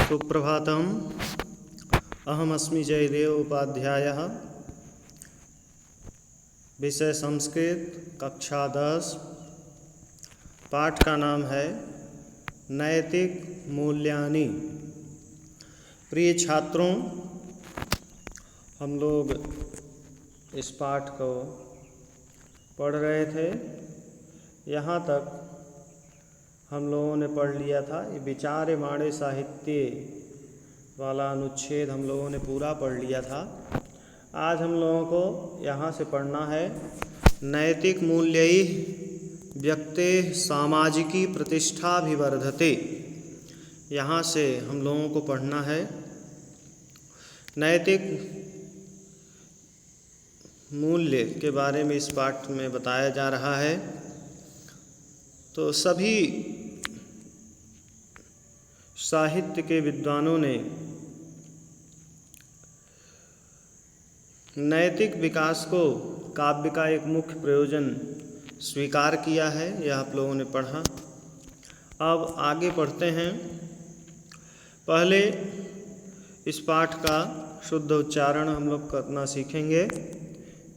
सुप्रभातम्। अहमस्मि जयदेव उपाध्यायः। विषय संस्कृत, कक्षा 10। पाठ का नाम है नैतिक मूल्यानि। प्रिय छात्रों, हम लोग इस पाठ को पढ़ रहे थे। यहाँ तक हम लोगों ने पढ़ लिया था। ये विचार्यमाणे साहित्य वाला अनुच्छेद हम लोगों ने पूरा पढ़ लिया था। आज हम लोगों को यहाँ से पढ़ना है नैतिक मूल्यैः व्यक्तेः सामाजिकी प्रतिष्ठाभिवर्धते। यहाँ से हम लोगों को पढ़ना है नैतिक मूल्य के बारे में इस पाठ में बताया जा रहा है। तो सभी साहित्य के विद्वानों ने नैतिक विकास को काव्य का एक मुख्य प्रयोजन स्वीकार किया है। यह आप लोगों ने पढ़ा। अब आगे पढ़ते हैं। पहले इस पाठ का शुद्ध उच्चारण हम लोग करना सीखेंगे,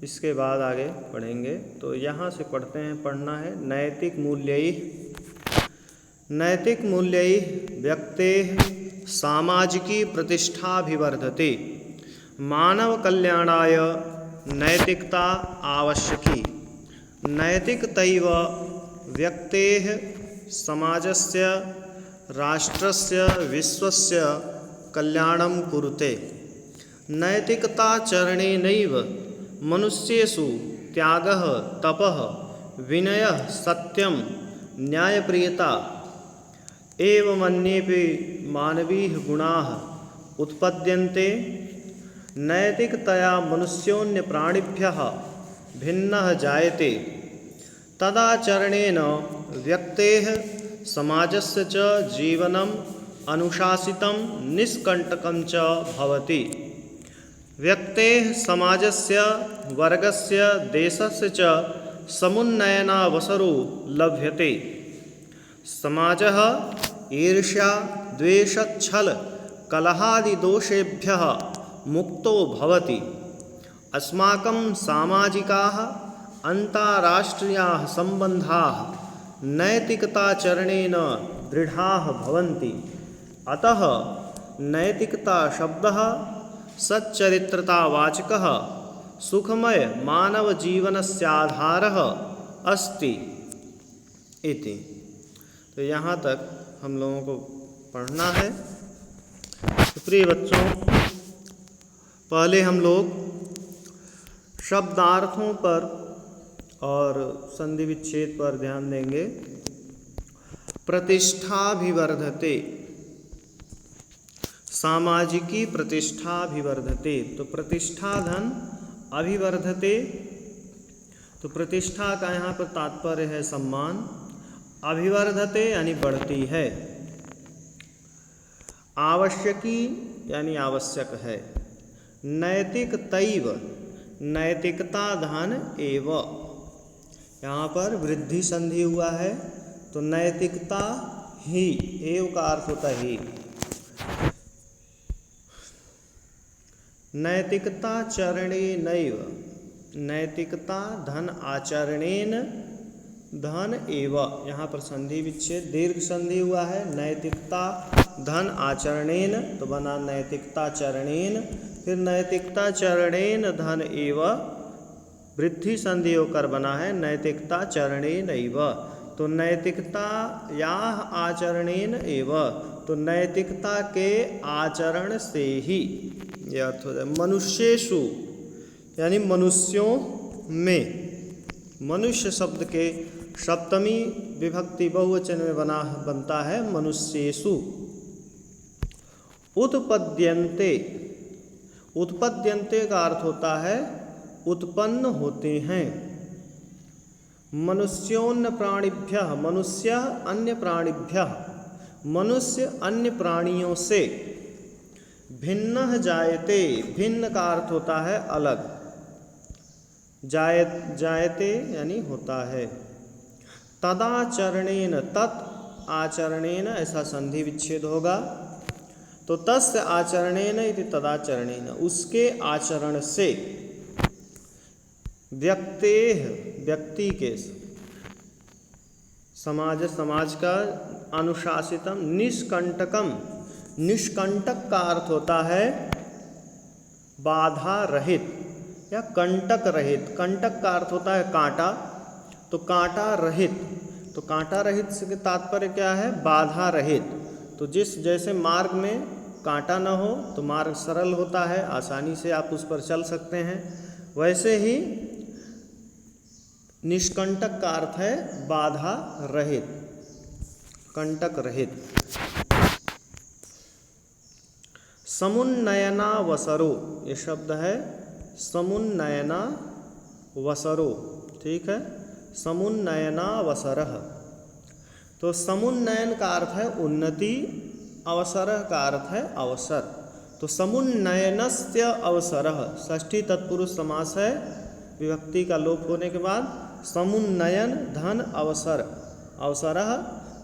इसके बाद आगे पढ़ेंगे। तो यहाँ से पढ़ते हैं। पढ़ना है नैतिक मूल्यैः। नैतिक मूल्यैः व्यक्तेः सामाजिकी प्रतिष्ठाभिवर्धते। मानव कल्याणाय नैतिकता आवश्यकी। नैतिकतैव व्यक्तेः समाजस्य राष्ट्रस्य विश्वस्य कल्याणं कुरुते। नैतिकताचरणेनैव मनुष्येषु त्यागः, तपः, विनयः, सत्यं, न्यायप्रियता एवं अन्येपि मानवीय गुणाः उत्पद्यन्ते। नैतिकतया मनुष्योऽन्य प्राणिभ्यः भिन्नः जायते। तदाचरणेन व्यक्तेः समाजस्य च जीवनम् अनुशासितं निष्कण्टकं च भवति। व्यक्तेः समाजस्य वर्गस्य देशस्य च समुन्नयनावसरो लभ्यते। समाजः ईर्ष्या, द्वेष, छल, कलहादिदोषेभ्यः मुक्तो भवति। अस्माकं सामाजिकाः अन्ताराष्ट्रीयाः सम्बन्धाः नैतिकताचरणेन दृढाः भवन्ति। अतः नैतिकता शब्दः सच्चरित्रतावाचकः सुखमय मानवजीवनस्याधारः अस्ति इति। तो यहाँ तक हम लोगों को पढ़ना है। तो प्रिय बच्चों, पहले हम लोग शब्दार्थों पर और संधि विच्छेद पर ध्यान देंगे। प्रतिष्ठाभिवर्धते, सामाजिकी प्रतिष्ठाभिवर्धते। तो प्रतिष्ठा धन अभिवर्धते। तो प्रतिष्ठा का यहाँ पर तात्पर्य है सम्मान। अभिवर्धते यानी बढ़ती है। आवश्यकी यानी आवश्यक है। नैतिकतैव, नैतिकता धन एव। यहाँ पर वृद्धि संधि हुआ है। तो नैतिकता ही, एव का अर्थ होता है ही। नैतिकता चरणेनैव, नैतिकता धन आचरणेन धन एव। यहाँ पर संधि विच्छेद दीर्घ संधि हुआ है। नैतिकता धन आचरणेन तो बना नैतिकता चरणेन। फिर नैतिकता चरणेन धन एव वृद्धि संधि होकर बना है नैतिकता चरणेनैव। तो नैतिकता या आचरणेन एव, तो नैतिकता के आचरण से ही यह अर्थ हो जाए। मनुष्येषु यानी मनुष्यों में। मनुष्य शब्द के सप्तमी विभक्ति बहुवचन में बनता है मनुष्येषु। उत्पद्यन्ते, उत्पद्यन्ते का अर्थ होता है उत्पन्न होते हैं। मनुष्योन्य प्राणिभ्यः, मनुष्य अन्य प्राणिभ्यः, मनुष्य अन्य प्राणियों से। भिन्नः जायते, भिन्न का अर्थ होता है अलग। जायते यानी होता है। तदाचरणेन, तत् आचरणेन ऐसा संधि विच्छेद होगा। तो तस्य आचरणेन इति तदाचरणेन, उसके आचरण से, व्यक्ति के, समाज का, अनुशासितम निष्कंटकम, निष्कंटक का अर्थ होता है बाधा रहित या कंटक रहित। कंटक का अर्थ होता है कांटा, तो कांटा रहित, तो कांटा रहित से तात्पर्य क्या है? बाधा रहित। तो जैसे मार्ग में कांटा न हो तो मार्ग सरल होता है, आसानी से आप उस पर चल सकते हैं, वैसे ही निष्कंटक का अर्थ है बाधा रहित, कंटक रहित। समुन्नयनावसरो, ये शब्द है समुन्नयनावसरो, ठीक है, समुन्नयनावसरः। तो समुन्नयन का अर्थ है उन्नति, अवसर का अर्थ है अवसर। तो समुन्नयनस्य अवसरः षष्ठी तत्पुरुष समास है, विभक्ति का लोप होने के बाद समुन्नयन धन अवसर, अवसरः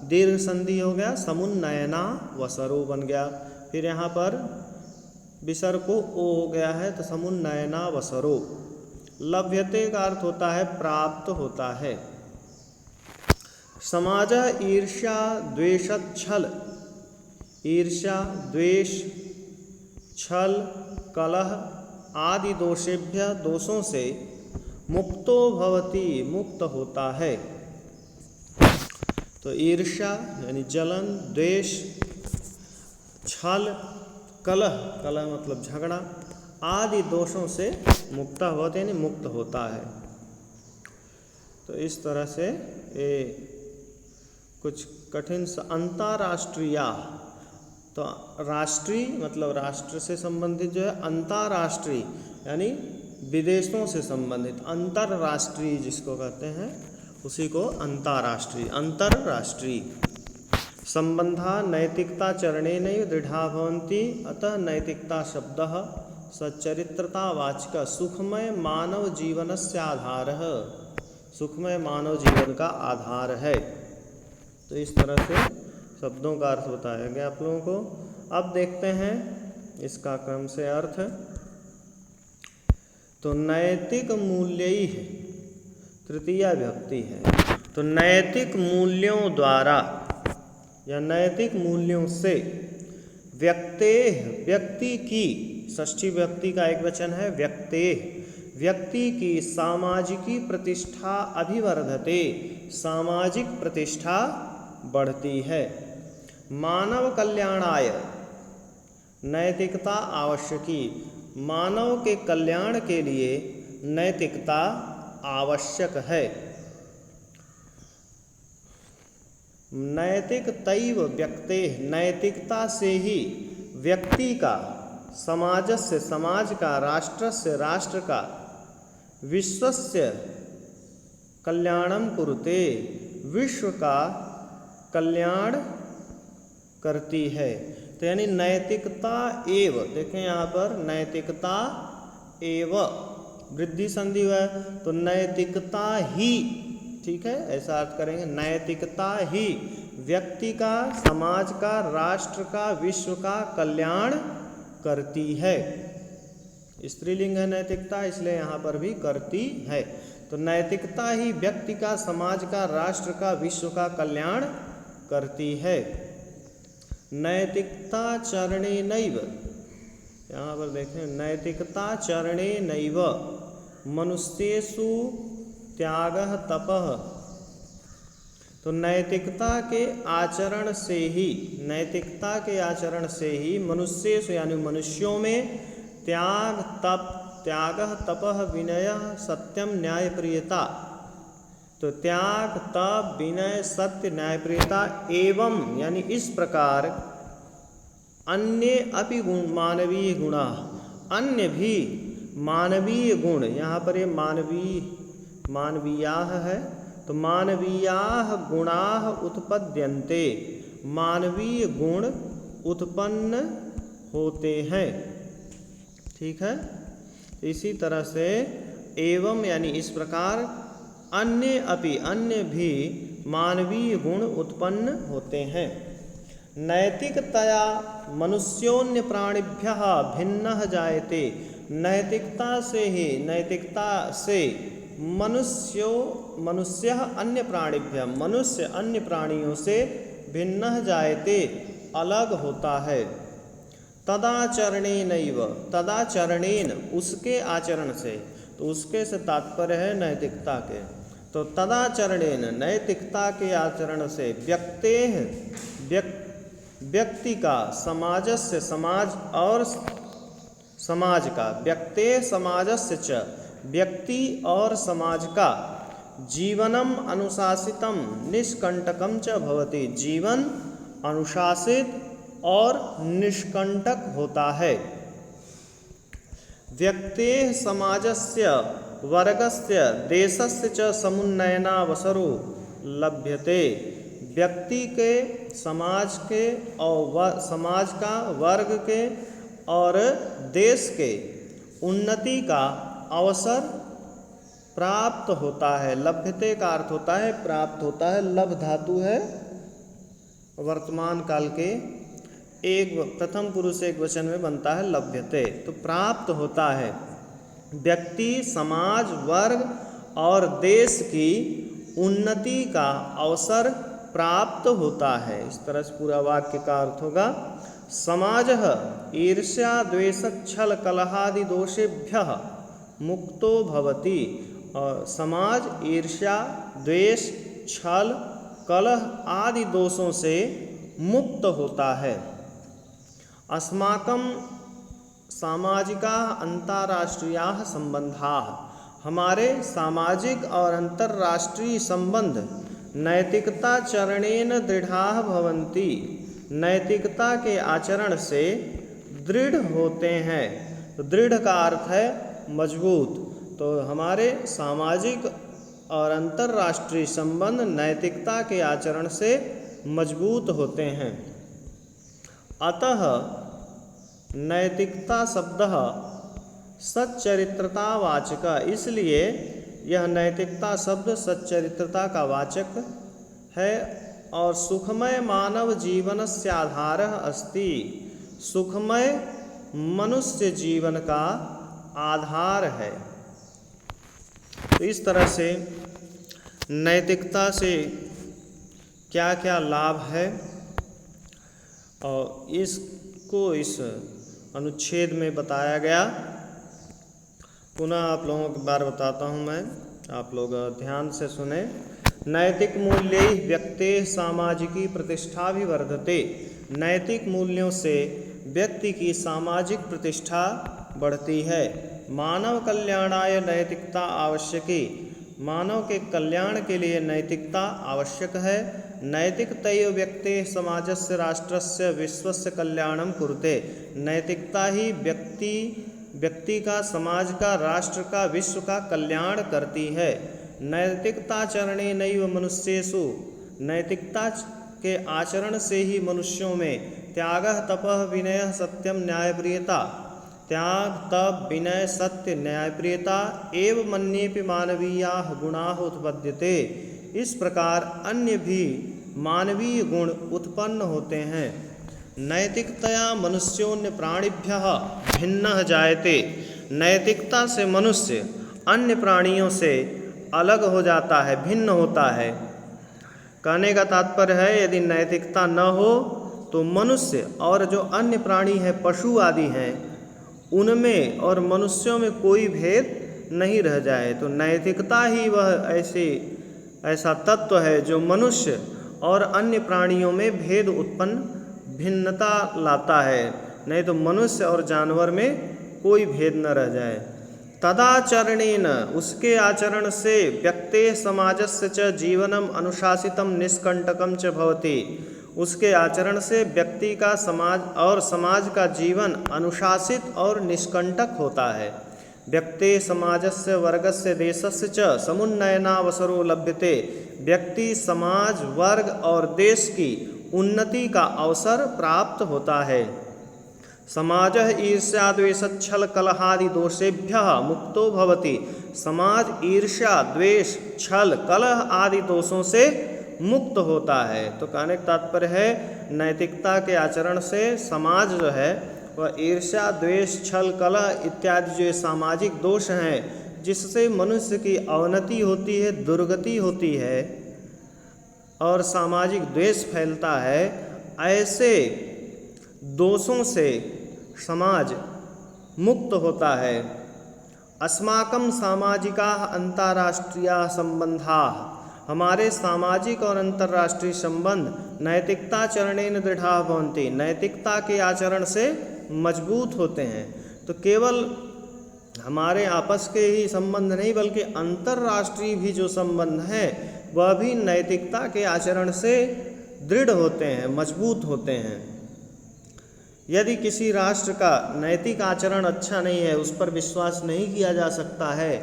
दीर्घ संधि हो गया, समुन्नयनावसरो बन गया। फिर यहाँ पर विसर्ग को ओ हो गया है, तो समुन्नयनावसरो। लभ्यते का अर्थ होता है प्राप्त होता है। समाज ईर्ष्या द्वेष छल, ईर्ष्या द्वेष छल कलह आदि दोषेभ्य, दोषों से मुक्तो भवति, मुक्त होता है। तो ईर्ष्या यानी जलन, द्वेष, छल, कलह, कलह मतलब झगड़ा, आदि दोषों से मुक्त होते यानी मुक्त होता है। तो इस तरह से ये कुछ कठिन अंतर्राष्ट्रीय, तो राष्ट्रीय मतलब राष्ट्र से संबंधित जो है, अंतर्राष्ट्रीय यानी विदेशों से संबंधित, अंतर्राष्ट्रीय जिसको कहते हैं उसी को अंतर्राष्ट्रीय, अंतर्राष्ट्रीय। संबंधा नैतिकता चरणेनैव दृढ़ा भवन्ति, अतः नैतिकता शब्दः सच्चरित्रतावाचक सुखमय मानव जीवनस्य आधारः, सुखमय मानव जीवन का आधार है। तो इस तरह से शब्दों का अर्थ बताया गया आप लोगों को। अब देखते हैं इसका क्रम से अर्थ। तो नैतिक मूल्यैः है, तृतीया विभक्ति है। तो नैतिक मूल्यों द्वारा या नैतिक मूल्यों से व्यक्ति की, षष्ठी व्यक्ति का एक वचन है व्यक्ति की सामाजिकी प्रतिष्ठा अभिवर्धते, सामाजिक प्रतिष्ठा बढ़ती है। मानव कल्याणाय नैतिकता आवश्यकी, मानव के कल्याण के लिए नैतिकता आवश्यक है। नैतिकतैव व्यक्तेः, नैतिकता से ही व्यक्ति का, समाजस्य समाज का, राष्ट्रस्य राष्ट्र का, विश्वस्य कल्याणम कुरुते विश्व का कल्याण करती है। तो यानी नैतिकता एव, देखें यहाँ पर नैतिकता एव वृद्धि संधि हुआ है, तो नैतिकता ही, ठीक है, ऐसा अर्थ करेंगे, नैतिकता ही व्यक्ति का, समाज का, राष्ट्र का, विश्व का कल्याण करती है। स्त्रीलिंग है नैतिकता, इसलिए यहाँ पर भी करती है। तो नैतिकता ही व्यक्ति का, समाज का, राष्ट्र का, विश्व का कल्याण करती है। नैतिकता चरणेनैव, यहाँ पर देखें नैतिकता चरणेनैव मनुष्येषु त्यागः तपः। तो नैतिकता के आचरण से ही, नैतिकता के आचरण से ही मनुष्येषु यानी मनुष्यों में त्यागः तपः विनयः सत्यम न्यायप्रियता। तो त्याग, तप, विनय, सत्य, न्यायप्रियता एवं यानी इस प्रकार अन्य अपि गुण मानवीय गुणा, अन्य भी मानवीय गुण, यहाँ पर ये मानवीयाः है, तो मानवीयाः गुणाः उत्पद्यन्ते, मानवीय गुण उत्पन्न होते हैं, ठीक है। इसी तरह से एवं यानी इस प्रकार अन्य अपि, अन्य भी मानवीय गुण उत्पन्न होते हैं। नैतिकतया मनुष्योन्य प्राणिभ्यः भिन्नः जायते। नैतिकता से मनुष्य अन्य प्राणिभ्य मनुष्य अन्य प्राणियों से भिन्नः जायते अलग होता है। तदाचरणेनैव तदाचरणेन उसके आचरण से, तो उसके से तात्पर्य है नैतिकता के। तो तदाचरणेन नैतिकता के आचरण से व्यक्ति का समाजस्य समाज और समाज का व्यक्ते समाजस्य च व्यक्ति और समाज का जीवनम अनुशासितम निष्कंटकम च भवति। जीवन अनुशासित और निष्कंटक होता है। व्यक्ते समाजस्य वर्गस्य देशस्य च समुन्नयनावसरो लभ्यते। व्यक्ति के समाज के और समाज का वर्ग के और देश के उन्नति का अवसर प्राप्त होता है। लभ्यते का अर्थ होता है प्राप्त होता है। लभ धातु है वर्तमान काल के एक प्रथम पुरुष एक वचन में बनता है लभ्यते, तो प्राप्त होता है। व्यक्ति समाज वर्ग और देश की उन्नति का अवसर प्राप्त होता है। इस तरह से पूरा वाक्य का अर्थ होगा समाजः ईर्ष्या द्वेष छल कलहादि दोषेभ्यः मुक्तो भवति। और समाज ईर्ष्या द्वेष छल कलह आदि दोषों से मुक्त होता है। अस्माकं सामाजिकाः अंतर्राष्ट्रीयाः संबंधाः हमारे सामाजिक और अंतर्राष्ट्रीय संबंध नैतिकता चरणेन दृढ़ाः भवन्ति। नैतिकता के आचरण से दृढ़ होते हैं। तो दृढ़ का अर्थ है मजबूत। तो हमारे सामाजिक और अंतर्राष्ट्रीय संबंध नैतिकता के आचरण से मजबूत होते हैं। अतः नैतिकता शब्द सच्चरित्रतावाचक, इसलिए यह नैतिकता शब्द सच्चरित्रता का वाचक है और सुखमय मानव जीवनस्य आधारः अस्ति। सुखमय मनुष्य जीवन का आधार है। तो इस तरह से नैतिकता से क्या क्या लाभ है और इसको इस अनुच्छेद में बताया गया। पुनः आप लोगों को बार बताता हूँ मैं, आप लोग ध्यान से सुने। नैतिक मूल्यैः व्यक्तेः सामाजिकी प्रतिष्ठा भी वर्धते। नैतिक मूल्यों से व्यक्ति की सामाजिक प्रतिष्ठा बढ़ती है। मानव कल्याणाय नैतिकता आवश्यकी, मानव के कल्याण के लिए नैतिकता आवश्यक है। नैतिकतैव व्यक्तेः समाजस्य राष्ट्रस्य विश्वस्य कल्याणं कुरुते। नैतिकता ही व्यक्ति का समाज का राष्ट्र का विश्व का कल्याण करती है। नैतिकताचरणेनैव मनुष्येषु, नैतिकता के आचरण से ही मनुष्यों में त्यागः तपः विनयः सत्यम न्यायप्रियता, त्याग तप विनय सत्य न्यायप्रियता एव मन्येपि मानवीयाः गुणाः उत्पद्यते। इस प्रकार अन्य भी मानवीय गुण उत्पन्न होते हैं। नैतिकतया मनुष्योन्य प्राणिभ्यः भिन्नः जायते। नैतिकता से मनुष्य अन्य प्राणियों से अलग हो जाता है, भिन्न होता है। कहने का तात्पर्य है यदि नैतिकता न हो तो मनुष्य और जो अन्य प्राणी हैं पशु आदि हैं उनमें और मनुष्यों में कोई भेद नहीं रह जाए। तो नैतिकता ही वह ऐसा तत्व है जो मनुष्य और अन्य प्राणियों में भेद उत्पन्न भिन्नता लाता है, नहीं तो मनुष्य और जानवर में कोई भेद न रह जाए। तदाचरणेन उसके आचरण से व्यक्तेः समाजस्य च जीवनम अनुशासितम निष्कंटकम च भवति। उसके आचरण से व्यक्ति का समाज और समाज का जीवन अनुशासित और निष्कंटक होता है। व्यक्ति समाजस्य वर्गस्य देशस्य च समुन्नयनावसरो लभ्यते। व्यक्ति समाज वर्ग और देश की उन्नति का अवसर प्राप्त होता है। समाजः ईर्ष्या द्वेष छल कलहादि दोषेभ्यः मुक्तो भवति। समाज ईर्ष्या द्वेष छल कलह आदि दोषों से मुक्त होता है। तो कहने का तात्पर्य है नैतिकता के आचरण से समाज जो है वह ईर्ष्या, द्वेष, छल, कलह इत्यादि जो सामाजिक दोष हैं जिससे मनुष्य की अवनति होती है, दुर्गति होती है और सामाजिक द्वेष फैलता है, ऐसे दोषों से समाज मुक्त होता है। अस्माकं सामाजिकाः अंतर्राष्ट्रीयाः संबंधाः, हमारे सामाजिक और अंतर्राष्ट्रीय संबंध नैतिकताचरणेन दृढ़ाः भवन्ति, नैतिकता के आचरण से मजबूत होते हैं। तो केवल हमारे आपस के ही संबंध नहीं बल्कि अंतर्राष्ट्रीय भी जो संबंध हैं वह भी नैतिकता के आचरण से दृढ़ होते हैं, मजबूत होते हैं। यदि किसी राष्ट्र का नैतिक आचरण अच्छा नहीं है, उस पर विश्वास नहीं किया जा सकता है,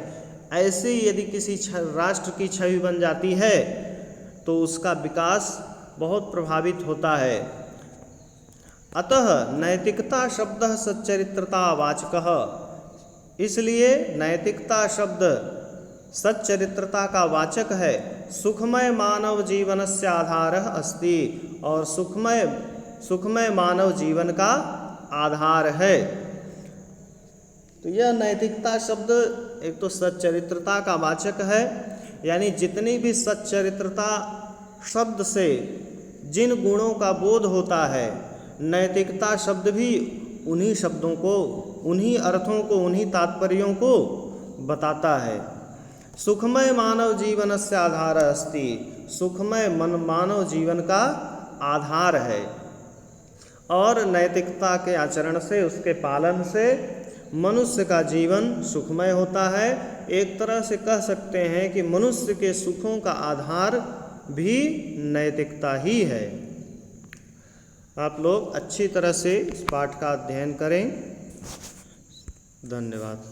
ऐसे यदि किसी राष्ट्र की छवि बन जाती है तो उसका विकास बहुत प्रभावित होता है। अतः नैतिकता शब्दः सच्चरित्रता वाचकः, इसलिए नैतिकता शब्द सच्चरित्रता का वाचक है। सुखमय मानव जीवनस्य आधारः अस्ति, और सुखमय मानव जीवन का आधार है। तो यह नैतिकता शब्द एक तो सच्चरित्रता का वाचक है, यानी जितनी भी सच्चरित्रता शब्द से जिन गुणों का बोध होता है, नैतिकता शब्द भी उन्हीं शब्दों को, उन्हीं अर्थों को, उन्हीं तात्पर्यों को बताता है। सुखमय मानव जीवनस्य आधारः अस्ति, सुखमय मानव जीवन का आधार है। और नैतिकता के आचरण से, उसके पालन से मनुष्य का जीवन सुखमय होता है। एक तरह से कह सकते हैं कि मनुष्य के सुखों का आधार भी नैतिकता ही है। आप लोग अच्छी तरह से इस पाठ का अध्ययन करें। धन्यवाद।